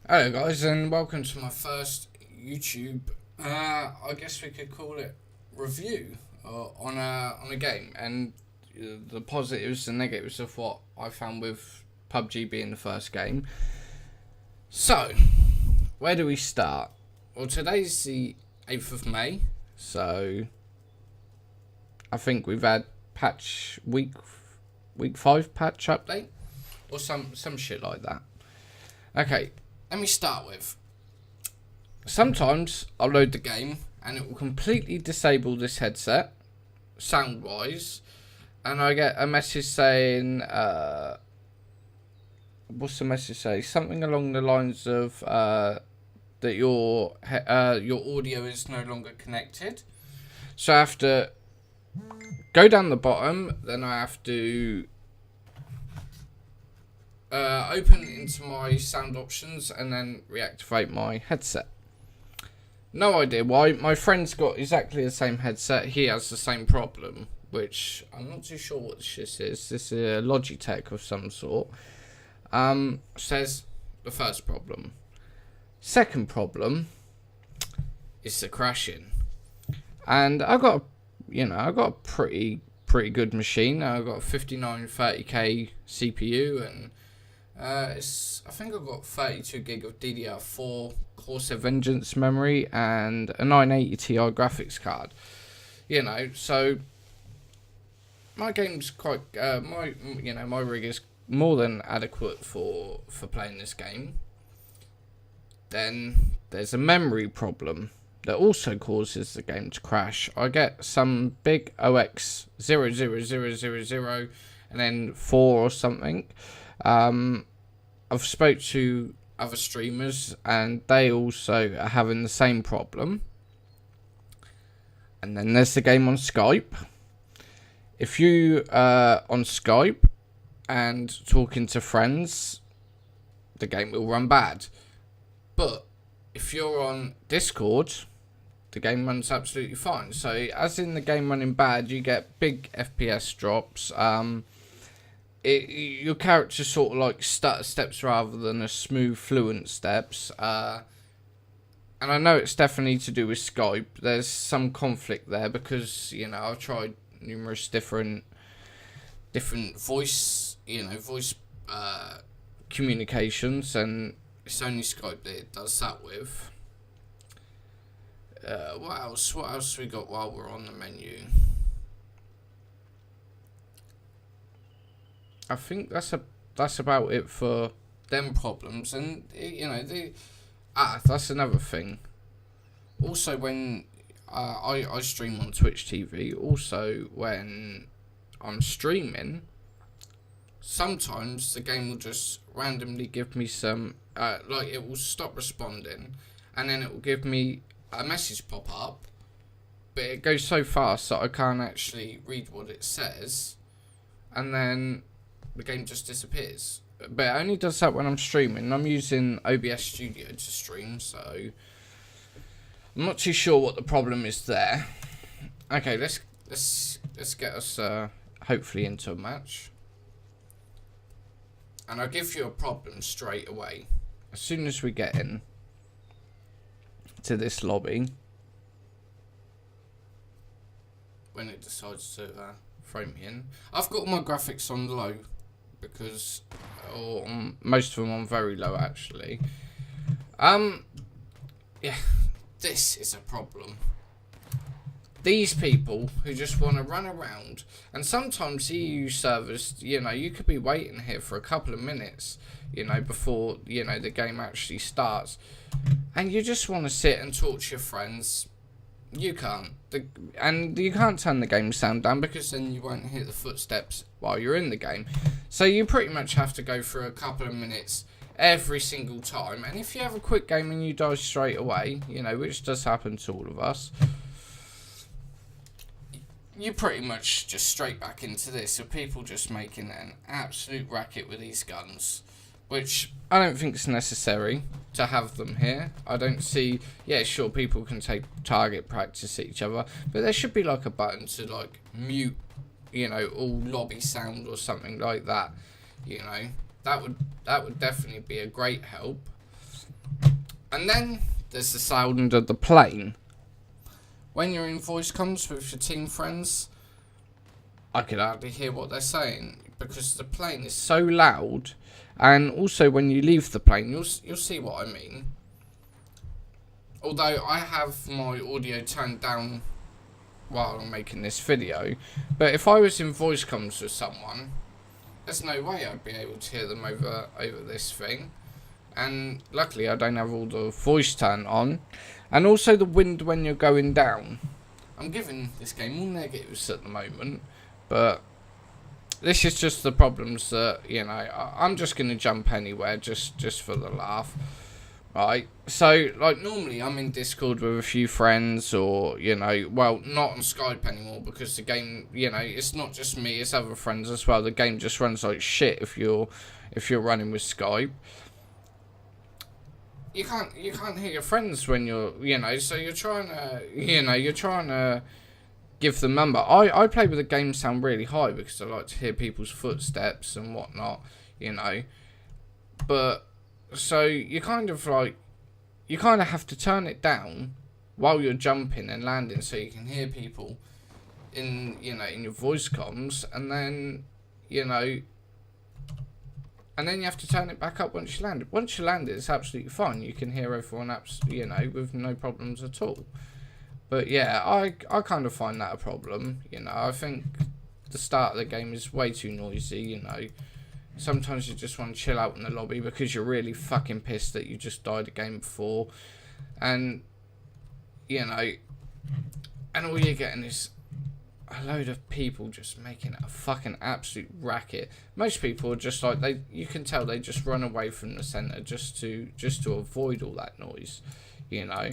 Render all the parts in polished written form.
Hello guys and welcome to my first YouTube, I guess we could call it review on a game, and the positives and negatives of what I found with PUBG being the first game. So, where do we start? Well, today's the 8th of May, so I think we've had patch week 5 patch update or some shit like that. Okay. Let me start with, sometimes I'll load the game and it will completely disable this headset, sound wise, and I get a message saying, what's the message say? Something along the lines of that your audio is no longer connected. So I have to go down the bottom, then I have to open into my sound options and then reactivate my headset. No idea why. My friend's got exactly the same headset. He has the same problem, which I'm not too sure what this is. This is a Logitech of some sort. Says the first problem. Second problem is the crashing. And I got a pretty good machine. I got a 5930K CPU and I think I've got 32 gig of DDR4 Corsair Vengeance memory and a 980 Ti graphics card. So my game's quite my rig is more than adequate for playing this game. Then there's a memory problem that also causes the game to crash. I get some big OX 00000 and then 4 or something. I've spoke to other streamers and they also are having the same problem. And then there's the game on Skype. If you are on Skype and talking to friends, the game will run bad. But if you're on Discord, the game runs absolutely fine. So as in the game running bad, you get big FPS drops. Your character sort of like stutter steps rather than a smooth, fluent steps. And I know it's definitely to do with Skype. There's some conflict there because I've tried numerous different voice communications, and it's only Skype that it does that with. What else we got while we're on the menu? I think that's about it for them problems, and that's another thing. Also, when I stream on Twitch TV, also when I'm streaming, sometimes the game will just randomly give me some it will stop responding, and then it will give me a message pop up, but it goes so fast that I can't actually read what it says, and then the game just disappears. But it only does that when I'm streaming. I'm using OBS Studio to stream, so I'm not too sure what the problem is there. Okay, let's get us hopefully into a match. And I'll give you a problem straight away. As soon as we get in to this lobby, when it decides to throw me in. I've got my graphics on low, because most of them on very low actually. Yeah, this is a problem. These people who just want to run around, and sometimes EU servers, you could be waiting here for a couple of minutes, before the game actually starts, and you just want to sit and talk to your friends. You can't. And you can't turn the game sound down, because then you won't hear the footsteps while you're in the game. So you pretty much have to go through a couple of minutes every single time. And if you have a quick game and you die straight away, which does happen to all of us, you pretty much just straight back into this, with people just making an absolute racket with these guns, which I don't think is necessary to have them here. I don't see, sure, people can take target practice at each other, but there should be like a button to mute, all lobby sound or something like that. That would definitely be a great help. And then there's the sound of the plane. When you're in voice comms with your team friends, I could hardly hear what they're saying because the plane is so loud. And also when you leave the plane, you'll see what I mean. Although I have my audio turned down while I'm making this video, but if I was in voice comms with someone, there's no way I'd be able to hear them over this thing. And luckily I don't have all the voice turned on. And also the wind when you're going down. I'm giving this game all negatives at the moment, but this is just the problems that, you know, I'm just going to jump anywhere just for the laugh. Right, so, like, normally I'm in Discord with a few friends, or, you know, well, not on Skype anymore, because the game, you know, it's not just me, it's other friends as well. The game just runs like shit if you're running with Skype. You can't hear your friends when you're, you know, so you're trying to give them number. I play with the game sound really high because I like to hear people's footsteps and whatnot, you know, but... So you kind of have to turn it down while you're jumping and landing so you can hear people in your voice comms, and then you have to turn it back up once you land. Once you land, it's absolutely fine. You can hear everyone with no problems at all. But yeah, I kind of find that a problem. You know, I think the start of the game is way too noisy. You know. Sometimes you just want to chill out in the lobby because you're really fucking pissed that you just died a game before. And, you know, and all you're getting is a load of people just making a fucking absolute racket. Most people are just like, you can tell they just run away from the centre just to avoid all that noise, you know.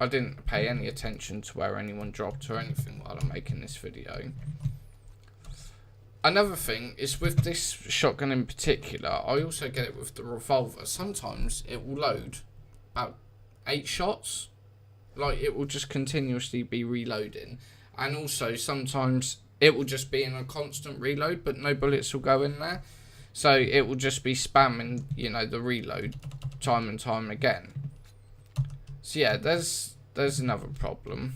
I didn't pay any attention to where anyone dropped or anything while I'm making this video. Another thing is with this shotgun in particular, I also get it with the revolver. Sometimes it will load about 8 shots. Like, it will just continuously be reloading. And also sometimes it will just be in a constant reload, but no bullets will go in there. So it will just be spamming, you know, the reload time and time again. So yeah, there's another problem.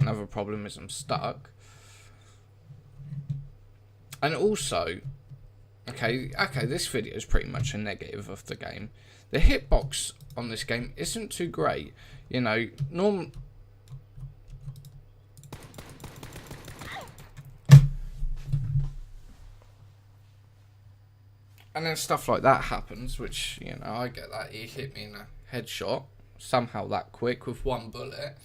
Another problem is I'm stuck. And also, okay, this video is pretty much a negative of the game. The hitbox on this game isn't too great. You know, and then stuff like that happens, which, you know, I get that. He hit me in a headshot somehow that quick with one bullet.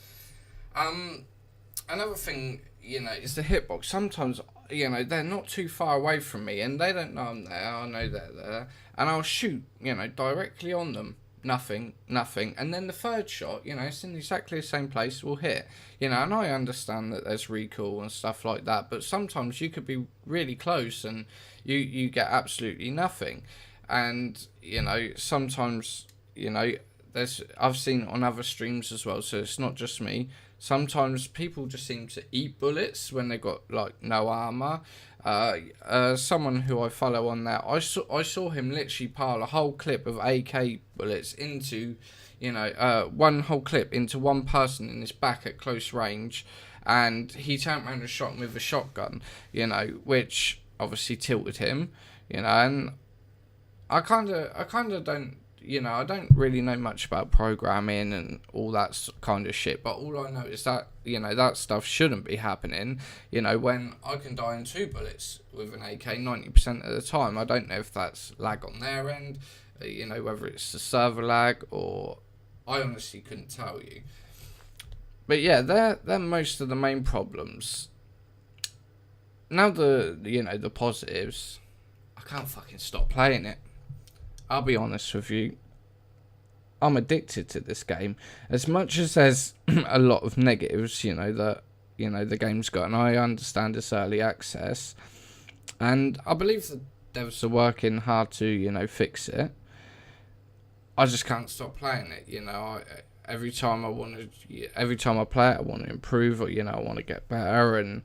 Another thing, you know, is the hitbox. Sometimes, you know, they're not too far away from me and they don't know I'm there. I know they're there. And I'll shoot, you know, directly on them. Nothing. And then the third shot, you know, it's in exactly the same place, will hit. You know, and I understand that there's recoil and stuff like that. But sometimes you could be really close and you get absolutely nothing. And, you know, sometimes, you know, I've seen it on other streams as well, so it's not just me. Sometimes people just seem to eat bullets when they got like no armor. Someone who I follow on there, I saw him literally pile a whole clip of AK bullets into, you know, one whole clip into one person in his back at close range, and he turned around and shot him with a shotgun, you know, which obviously tilted him, you know. And I kind of don't. You know, I don't really know much about programming and all that kind of shit, but all I know is that, you know, that stuff shouldn't be happening, you know, when I can die in 2 bullets with an AK 90% of the time. I don't know if that's lag on their end, you know, whether it's the server lag, or I honestly couldn't tell you. But yeah, they're most of the main problems. Now you know, the positives, I can't fucking stop playing it. I'll be honest with you, I'm addicted to this game. As much as there's a lot of negatives, you know, that, you know, the game's got, and I understand it's early access, and I believe the devs are working hard to, you know, fix it. I just can't stop playing it, you know. Every time I play it, I want to improve, or, you know, I want to get better,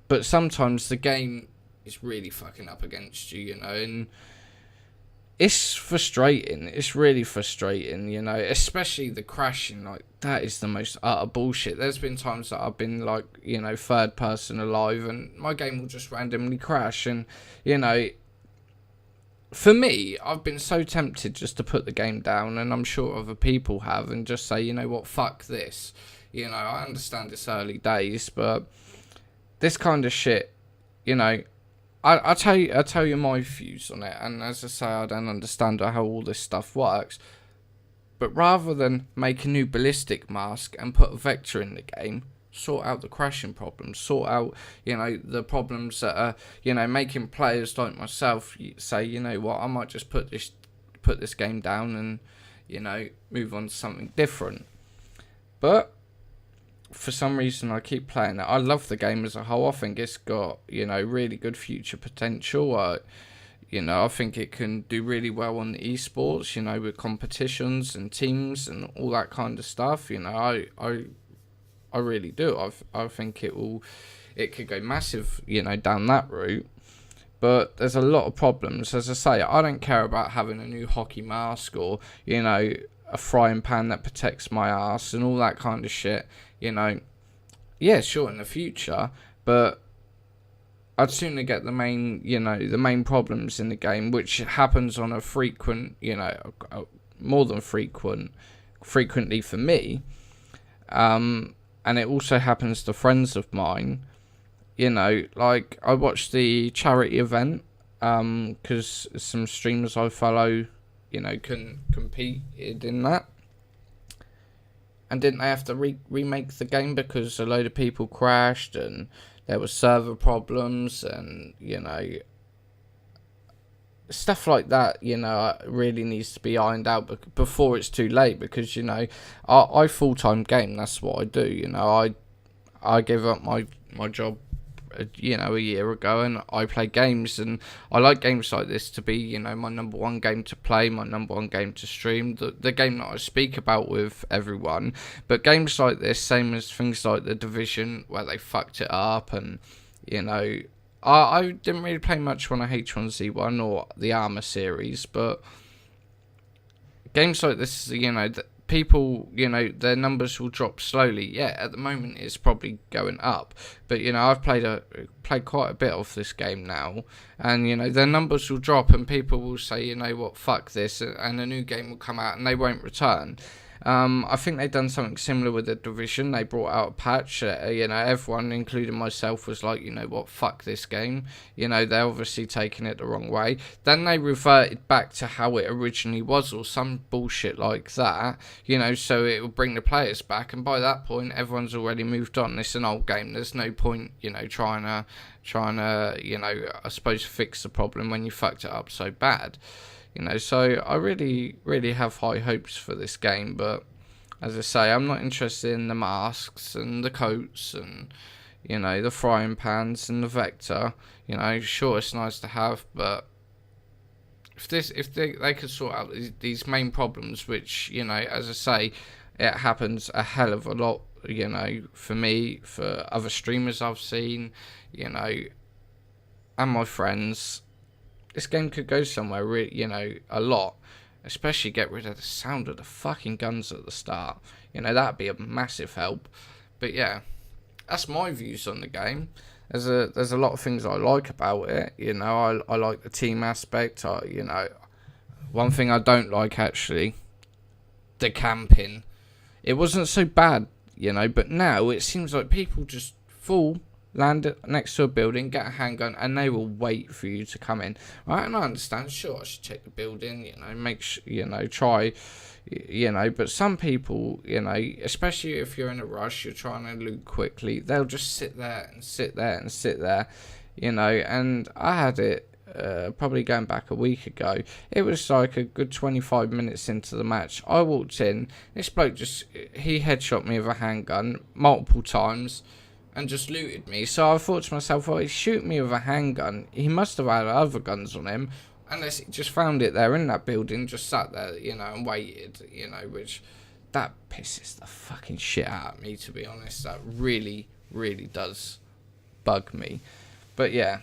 but sometimes the game is really fucking up against you, you know, and it's frustrating. It's really frustrating, you know, especially the crashing. Like, that is the most utter bullshit. There's been times that I've been, like, you know, third person alive, and my game will just randomly crash. And, you know, for me, I've been so tempted just to put the game down, and I'm sure other people have, and just say, you know what, fuck this. You know, I understand it's early days, but this kind of shit, you know, I'll tell you my views on it, and as I say, I don't understand how all this stuff works. But rather than make a new ballistic mask and put a vector in the game, sort out the crashing problems, sort out, you know, the problems that are, you know, making players like myself say, you know what, I might just put this game down and, you know, move on to something different. But for some reason I keep playing it. I love the game as a whole. I think it's got, you know, really good future potential. You know, I think it can do really well on the esports, you know, with competitions and teams and all that kind of stuff. You know, I really do. I think it could go massive, you know, down that route. But there's a lot of problems. As I say, I don't care about having a new hockey mask or, you know, a frying pan that protects my ass and all that kind of shit. You know, yeah, sure, in the future, but I'd sooner get the main problems in the game, which happens on a frequent, you know, more than frequently for me. And it also happens to friends of mine. You know, like, I watched the charity event, because some streamers I follow, you know, competed in that. And didn't they have to remake the game because a load of people crashed and there were server problems and, you know, stuff like that, you know, really needs to be ironed out before it's too late, because, you know, I full-time game, that's what I do, you know, I gave up my job, you know, a year ago, and I play games, and I like games like this to be, you know, my number one game to play, my number one game to stream, the game that I speak about with everyone. But games like this, same as things like The Division, where they fucked it up, and, you know, I didn't really play much on a H1Z1 or the Armour series, but games like this, you know, people, you know, their numbers will drop slowly. Yeah, at the moment it's probably going up, but, you know, I've played quite a bit of this game now, and, you know, their numbers will drop, and people will say, you know what, fuck this, and a new game will come out and they won't return. I think they've done something similar with The Division. They brought out a patch. You know, everyone, including myself, was like, you know what, fuck this game. You know, they're obviously taking it the wrong way. Then they reverted back to how it originally was, or some bullshit like that. You know, so it will bring the players back, and by that point, everyone's already moved on. It's an old game. There's no point, you know, trying to, you know, I suppose, fix the problem when you fucked it up so bad. You know, so I really, really have high hopes for this game, but as I say, I'm not interested in the masks and the coats and, you know, the frying pans and the vector. You know, sure, it's nice to have, but if they could sort out these main problems, which, you know, as I say, it happens a hell of a lot, you know, for me, for other streamers I've seen, you know, and my friends. This game could go somewhere, really, you know, a lot. Especially get rid of the sound of the fucking guns at the start. You know, that'd be a massive help. But yeah, that's my views on the game. There's a lot of things I like about it. You know, I like the team aspect. You know, one thing I don't like, actually, the camping. It wasn't so bad, you know, but now it seems like people just land next to a building, get a handgun, and they will wait for you to come in. Right, and I understand, sure, I should check the building, you know, make sure, you know, try, you know, but some people, you know, especially if you're in a rush, you're trying to loot quickly, they'll just sit there and sit there and sit there, you know, and I had it, probably going back a week ago. It was like a good 25 minutes into the match. I walked in, this bloke he headshot me with a handgun multiple times, and just looted me. So I thought to myself, well, he's shooting me with a handgun. He must have had other guns on him, unless he just found it there in that building, just sat there, you know, and waited, you know, which, that pisses the fucking shit out of me, to be honest. That really, really does bug me. But yeah,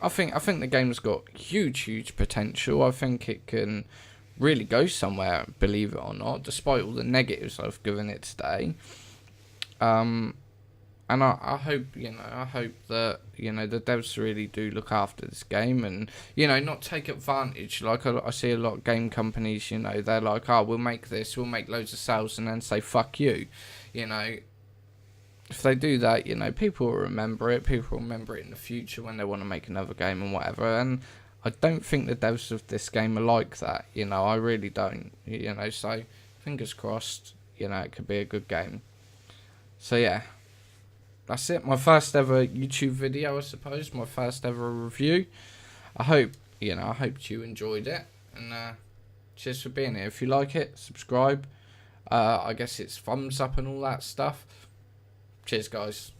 I think the game's got huge potential. I think it can really go somewhere, believe it or not, despite all the negatives I've given it today. And I hope, I hope that, the devs really do look after this game and, not take advantage. Like, I see a lot of game companies, they're like, oh, we'll make this, we'll make loads of sales and then say, fuck you. If they do that, people will remember it. People will remember it in the future when they want to make another game and whatever. And I don't think the devs of this game are like that, I really don't, so fingers crossed, it could be a good game. So, yeah. That's it. My first ever YouTube video, I suppose. My first ever review. I hope you enjoyed it. And cheers for being here. If you like it, subscribe. I guess it's thumbs up and all that stuff. Cheers, guys.